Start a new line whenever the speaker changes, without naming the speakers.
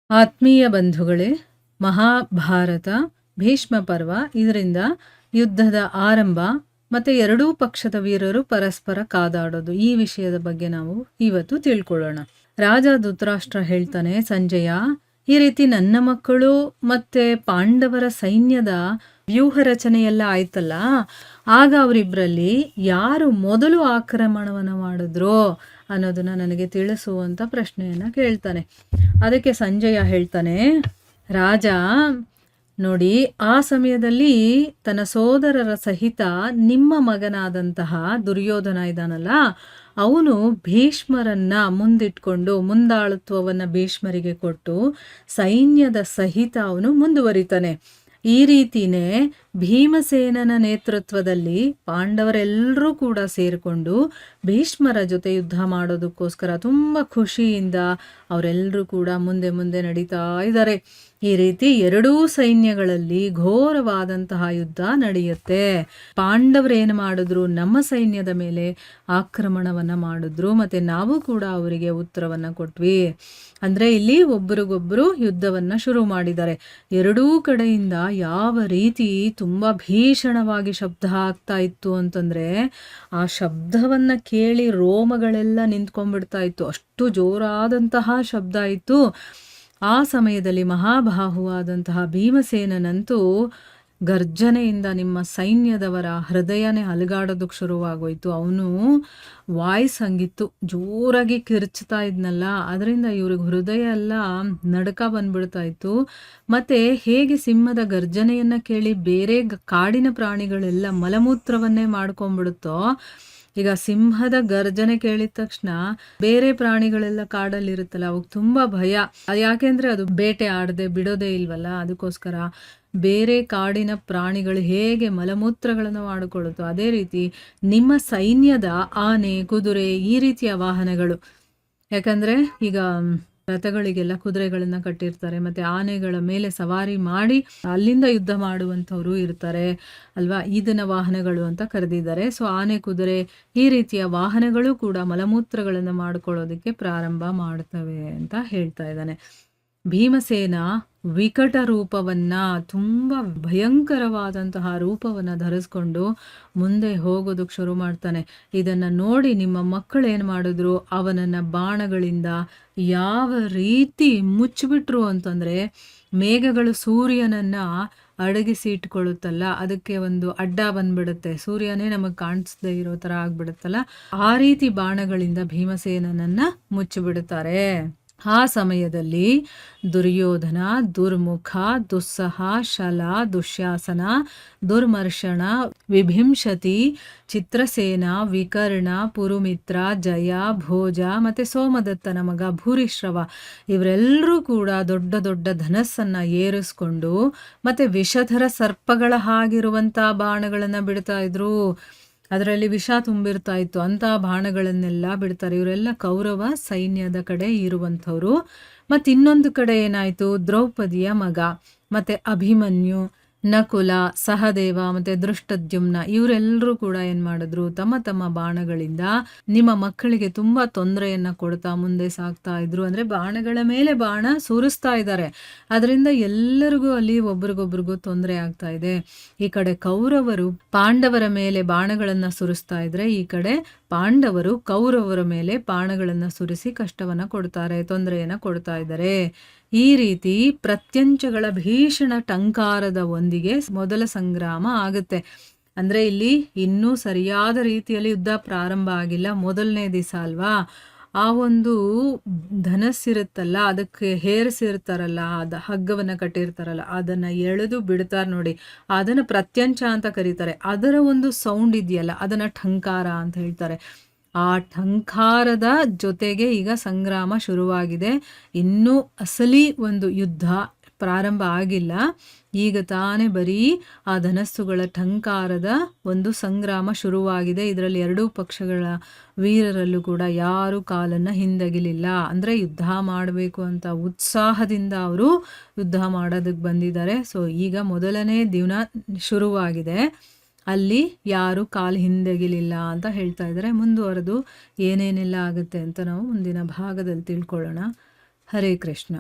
ಆತ್ಮೀಯ ಬಂಧುಗಳೇ, ಮಹಾಭಾರತ ಭೀಷ್ಮ ಪರ್ವ, ಇದರಿಂದ ಯುದ್ಧದ ಆರಂಭ ಮತ್ತು ಎರಡೂ ಪಕ್ಷದ ವೀರರು ಪರಸ್ಪರ ಕಾದಾಡೋದು, ಈ ವಿಷಯದ ಬಗ್ಗೆ ನಾವು ಇವತ್ತು ತಿಳ್ಕೊಳ್ಳೋಣ. ರಾಜ ಧೃತರಾಷ್ಟ್ರ ಹೇಳ್ತಾನೆ, ಸಂಜಯ, ಈ ರೀತಿ ನನ್ನ ಮಕ್ಕಳು ಮತ್ತೆ ಪಾಂಡವರ ಸೈನ್ಯದ ವ್ಯೂಹ ರಚನೆಯೆಲ್ಲ ಆಯ್ತಲ್ಲ, ಆಗ ಅವರಿಬ್ಬರಲ್ಲಿ ಯಾರು ಮೊದಲು ಆಕ್ರಮಣವನ್ನು ಮಾಡಿದ್ರು ಅನ್ನೋದನ್ನ ನನಗೆ ತಿಳಿಸುವಂತ ಪ್ರಶ್ನೆಯನ್ನ ಕೇಳ್ತಾನೆ. ಅದಕ್ಕೆ ಸಂಜಯ ಹೇಳ್ತಾನೆ, ರಾಜ ನೋಡಿ, ಆ ಸಮಯದಲ್ಲಿ ತನ್ನ ಸೋದರರ ಸಹಿತ ನಿಮ್ಮ ಮಗನಾದಂತಹ ದುರ್ಯೋಧನ ಇದ್ದಾನಲ್ಲ, ಅವನು ಭೀಷ್ಮರನ್ನ ಮುಂದಿಟ್ಕೊಂಡು ಮುಂದಾಳುತ್ವವನ್ನ ಭೀಷ್ಮರಿಗೆ ಕೊಟ್ಟು ಸೈನ್ಯದ ಸಹಿತ ಅವನು ಮುಂದುವರಿತಾನೆ. ಈ ರೀತಿನೇ ಭೀಮಸೇನನ ನೇತೃತ್ವದಲ್ಲಿ ಪಾಂಡವರೆಲ್ಲರೂ ಕೂಡ ಸೇರಿಕೊಂಡು ಭೀಷ್ಮರ ಜೊತೆ ಯುದ್ಧ ಮಾಡೋದಕ್ಕೋಸ್ಕರ ತುಂಬ ಖುಷಿಯಿಂದ ಅವರೆಲ್ಲರೂ ಕೂಡ ಮುಂದೆ ಮುಂದೆ ನಡೀತಾ ಇದ್ದಾರೆ. ಈ ರೀತಿ ಎರಡೂ ಸೈನ್ಯಗಳಲ್ಲಿ ಘೋರವಾದಂತಹ ಯುದ್ಧ ನಡೆಯುತ್ತೆ. ಪಾಂಡವರೇನು ಮಾಡಿದ್ರು, ನಮ್ಮ ಸೈನ್ಯದ ಮೇಲೆ ಆಕ್ರಮಣವನ್ನ ಮಾಡಿದ್ರು, ಮತ್ತೆ ನಾವು ಕೂಡ ಅವರಿಗೆ ಉತ್ತರವನ್ನ ಕೊಟ್ವಿ. ಅಂದ್ರೆ ಇಲ್ಲಿ ಒಬ್ಬರಿಗೊಬ್ಬರು ಯುದ್ಧವನ್ನ ಶುರು ಮಾಡಿದ್ದಾರೆ. ಎರಡೂ ಕಡೆಯಿಂದ ಯಾವ ರೀತಿ ತುಂಬಾ ಭೀಷಣವಾಗಿ ಶಬ್ದ ಆಗ್ತಾ ಇತ್ತು ಅಂತಂದ್ರೆ, ಆ ಶಬ್ದವನ್ನ ಕೇಳಿ ರೋಮಗಳೆಲ್ಲ ನಿಂತ್ಕೊಂಡ್ಬಿಡ್ತಾ ಇತ್ತು, ಅಷ್ಟು ಜೋರಾದಂತಹ ಶಬ್ದ ಇತ್ತು. ಆ ಸಮಯದಲ್ಲಿ ಮಹಾಬಾಹುವಾದಂತಹ ಭೀಮಸೇನನಂತೂ ಗರ್ಜನೆಯಿಂದ ನಿಮ್ಮ ಸೈನ್ಯದವರ ಹೃದಯನೇ ಅಲುಗಾಡೋದಕ್ಕೆ ಶುರುವಾಗೋಯ್ತು. ಅವನು ವಾಯ್ಸ್ ಹಂಗಿತ್ತು, ಜೋರಾಗಿ ಕಿರ್ಚ್ತಾ ಇದ್ನಲ್ಲ, ಅದರಿಂದ ಇವ್ರಿಗೆ ಹೃದಯ ಎಲ್ಲ ನಡಕ ಬಂದ್ಬಿಡ್ತಾ ಇತ್ತು. ಮತ್ತೆ ಹೇಗೆ ಸಿಂಹದ ಗರ್ಜನೆಯನ್ನ ಕೇಳಿ ಬೇರೆ ಕಾಡಿನ ಪ್ರಾಣಿಗಳೆಲ್ಲ ಮಲಮೂತ್ರವನ್ನೇ ಮಾಡ್ಕೊಂಡ್ಬಿಡುತ್ತೋ, ಈಗ ಸಿಂಹದ ಗರ್ಜನೆ ಕೇಳಿದ ತಕ್ಷಣ ಬೇರೆ ಪ್ರಾಣಿಗಳೆಲ್ಲ ಕಾಡಲ್ಲಿ ಇರುತ್ತಲ್ಲ, ಅವಾಗ ತುಂಬಾ ಭಯ. ಯಾಕೆಂದ್ರೆ ಅದು ಬೇಟೆ ಆಡದೆ ಬಿಡೋದೇ ಇಲ್ವಲ್ಲ, ಅದಕ್ಕೋಸ್ಕರ ಬೇರೆ ಕಾಡಿನ ಪ್ರಾಣಿಗಳು ಹೇಗೆ ಮಲಮೂತ್ರಗಳನ್ನು ಮಾಡಿಕೊಳ್ಳುತ್ತೋ ಅದೇ ರೀತಿ ನಿಮ್ಮ ಸೈನ್ಯದ ಆನೆ, ಕುದುರೆ, ಈ ರೀತಿಯ ವಾಹನಗಳು, ಯಾಕಂದ್ರೆ ಈಗ ರಥಗಳಿಗೆಲ್ಲ ಕುದುರೆಗಳನ್ನ ಕಟ್ಟಿರ್ತಾರೆ, ಮತ್ತೆ ಆನೆಗಳ ಮೇಲೆ ಸವಾರಿ ಮಾಡಿ ಅಲ್ಲಿಂದ ಯುದ್ಧ ಮಾಡುವಂಥವ್ರು ಇರ್ತಾರೆ ಅಲ್ವಾ, ಇದನ್ನ ವಾಹನಗಳು ಅಂತ ಕರೆದಿದ್ದಾರೆ. ಸೊ ಆನೆ, ಕುದುರೆ, ಈ ರೀತಿಯ ವಾಹನಗಳು ಕೂಡ ಮಲಮೂತ್ರಗಳನ್ನು ಮಾಡ್ಕೊಳ್ಳೋದಕ್ಕೆ ಪ್ರಾರಂಭ ಮಾಡ್ತವೆ ಅಂತ ಹೇಳ್ತಾ ಇದ್ದಾನೆ. ಭೀಮಸೇನ ವಿಕಟ ರೂಪವನ್ನ, ತುಂಬಾ ಭಯಂಕರವಾದಂತಹ ರೂಪವನ್ನ ಧರಿಸ್ಕೊಂಡು ಮುಂದೆ ಹೋಗೋದಕ್ಕೆ ಶುರು ಮಾಡ್ತಾನೆ. ಇದನ್ನ ನೋಡಿ ನಿಮ್ಮ ಮಕ್ಕಳು ಏನ್ ಮಾಡಿದ್ರು, ಅವನನ್ನ ಬಾಣಗಳಿಂದ ಯಾವ ರೀತಿ ಮುಚ್ಚಿಬಿಟ್ರು ಅಂತಂದ್ರೆ, ಮೇಘಗಳು ಸೂರ್ಯನನ್ನ ಅಡಗಿಸಿ ಇಟ್ಕೊಳ್ಳುತ್ತಲ್ಲ, ಅದಕ್ಕೆ ಒಂದು ಅಡ್ಡ ಬಂದ್ಬಿಡುತ್ತೆ, ಸೂರ್ಯನೇ ನಮಗ್ ಕಾಣಿಸದೇ ಇರೋ ತರ ಆಗ್ಬಿಡುತ್ತಲ್ಲ, ಆ ರೀತಿ ಬಾಣಗಳಿಂದ ಭೀಮಸೇನನನ್ನ ಮುಚ್ಚಿಬಿಡುತ್ತಾರೆ. ಆ ಸಮಯದಲ್ಲಿ ದುರ್ಯೋಧನ, ದುರ್ಮುಖ, ದುಸ್ಸಹ, ಶಲ, ದುಶ್ಯಾಸನ, ದುರ್ಮರ್ಷಣ, ವಿಭಿಂಶತಿ, ಚಿತ್ರಸೇನ, ವಿಕರ್ಣ, ಪುರುಮಿತ್ರ, ಜಯ, ಭೋಜ ಮತ್ತೆ ಸೋಮದತ್ತನ ಮಗ ಭೂರಿಶ್ರವ, ಇವರೆಲ್ಲರೂ ಕೂಡ ದೊಡ್ಡ ದೊಡ್ಡ ಧನಸ್ಸನ್ನ ಏರಿಸ್ಕೊಂಡು ಮತ್ತೆ ವಿಷಧರ ಸರ್ಪಗಳ ಹಾಗಿರುವಂತ ಬಾಣಗಳನ್ನ ಬಿಡ್ತಾ ಇದ್ರು. ಅದರಲ್ಲಿ ವಿಷ ತುಂಬಿರ್ತಾ ಇತ್ತು, ಅಂತ ಬಾಣಗಳನ್ನೆಲ್ಲ ಬಿಡ್ತಾರೆ. ಇವರೆಲ್ಲ ಕೌರವ ಸೈನ್ಯದ ಕಡೆ ಇರುವಂಥವ್ರು. ಮತ್ತೆ ಇನ್ನೊಂದು ಕಡೆ ಏನಾಯ್ತು, ದ್ರೌಪದಿಯ ಮಗ ಮತ್ತೆ ಅಭಿಮನ್ಯು, ನಕುಲ, ಸಹದೇವ ಮತ್ತೆ ದೃಷ್ಟದ್ಯುಮ್ನ, ಇವರೆಲ್ಲರೂ ಕೂಡ ಏನ್ ಮಾಡಿದ್ರು, ತಮ್ಮ ತಮ್ಮ ಬಾಣಗಳಿಂದ ನಿಮ್ಮ ಮಕ್ಕಳಿಗೆ ತುಂಬಾ ತೊಂದರೆಯನ್ನ ಕೊಡ್ತಾ ಮುಂದೆ ಸಾಗ್ತಾ ಇದ್ರು. ಅಂದ್ರೆ ಬಾಣಗಳ ಮೇಲೆ ಬಾಣ ಸುರಿಸ್ತಾ ಇದ್ದಾರೆ, ಅದರಿಂದ ಎಲ್ಲರಿಗೂ ಅಲ್ಲಿ ಒಬ್ರಿಗೊಬ್ರಿಗೂ ತೊಂದರೆ ಆಗ್ತಾ ಇದೆ. ಈ ಕಡೆ ಕೌರವರು ಪಾಂಡವರ ಮೇಲೆ ಬಾಣಗಳನ್ನ ಸುರಿಸ್ತಾ ಇದ್ರೆ, ಈ ಕಡೆ ಪಾಂಡವರು ಕೌರವರ ಮೇಲೆ ಬಾಣಗಳನ್ನ ಸುರಿಸಿ ಕಷ್ಟವನ್ನ ಕೊಡ್ತಾರೆ, ತೊಂದರೆಯನ್ನ ಕೊಡ್ತಾ ಇದ್ದಾರೆ. ಈ ರೀತಿ ಪ್ರತ್ಯಂಚಗಳ ಭೀಷಣ ಟಂಕಾರದ ಒಂದಿಗೆ ಮೊದಲ ಸಂಗ್ರಾಮ ಆಗುತ್ತೆ. ಅಂದ್ರೆ ಇಲ್ಲಿ ಇನ್ನೂ ಸರಿಯಾದ ರೀತಿಯಲ್ಲಿ ಯುದ್ಧ ಪ್ರಾರಂಭ ಆಗಿಲ್ಲ, ಮೊದಲನೇ ದಿವಸ ಅಲ್ವಾ. ಆ ಒಂದು ಧನಸ್ಸಿರುತ್ತಲ್ಲ, ಅದಕ್ಕೆ ಹೇರಿಸಿರ್ತಾರಲ್ಲ, ಅದ ಹಗ್ಗವನ್ನ ಕಟ್ಟಿರ್ತಾರಲ್ಲ, ಅದನ್ನ ಎಳೆದು ಬಿಡ್ತಾರೆ ನೋಡಿ, ಅದನ್ನ ಪ್ರತ್ಯಂಚ ಅಂತ ಕರೀತಾರೆ. ಅದರ ಒಂದು ಸೌಂಡ್ ಇದೆಯಲ್ಲ, ಅದನ್ನ ಠಂಕಾರ ಅಂತ ಹೇಳ್ತಾರೆ. ಆ ಠಂಕಾರದ ಜೊತೆಗೆ ಈಗ ಸಂಗ್ರಾಮ ಶುರುವಾಗಿದೆ. ಇನ್ನೂ ಅಸಲಿ ಒಂದು ಯುದ್ಧ ಪ್ರಾರಂಭ ಆಗಿಲ್ಲ, ಈಗ ತಾನೇ ಬರೀ ಆ ಧನಸ್ಸುಗಳ ಠಂಕಾರದ ಒಂದು ಸಂಗ್ರಾಮ ಶುರುವಾಗಿದೆ. ಇದರಲ್ಲಿ ಎರಡೂ ಪಕ್ಷಗಳ ವೀರರಲ್ಲೂ ಕೂಡ ಯಾರು ಕಾಲನ್ನ ಹಿಂದಗಿಲಿಲ್ಲ. ಅಂದ್ರೆ ಯುದ್ಧ ಮಾಡಬೇಕು ಅಂತ ಉತ್ಸಾಹದಿಂದ ಅವರು ಯುದ್ಧ ಮಾಡೋದಕ್ಕೆ ಬಂದಿದ್ದಾರೆ. ಸೊ ಈಗ ಮೊದಲನೇ ದಿನ ಶುರುವಾಗಿದೆ, ಅಲ್ಲಿ ಯಾರು ಕಾಲು ಹಿಂದೆಗಿಲಿಲ್ಲ ಅಂತ ಹೇಳ್ತಾ ಇದ್ದಾರೆ. ಮುಂದುವರೆದು ಏನೇನೆಲ್ಲ ಆಗುತ್ತೆ ಅಂತ ನಾವು ಮುಂದಿನ ಭಾಗದಲ್ಲಿ ತಿಳ್ಕೊಳ್ಳೋಣ. ಹರೇ ಕೃಷ್ಣ.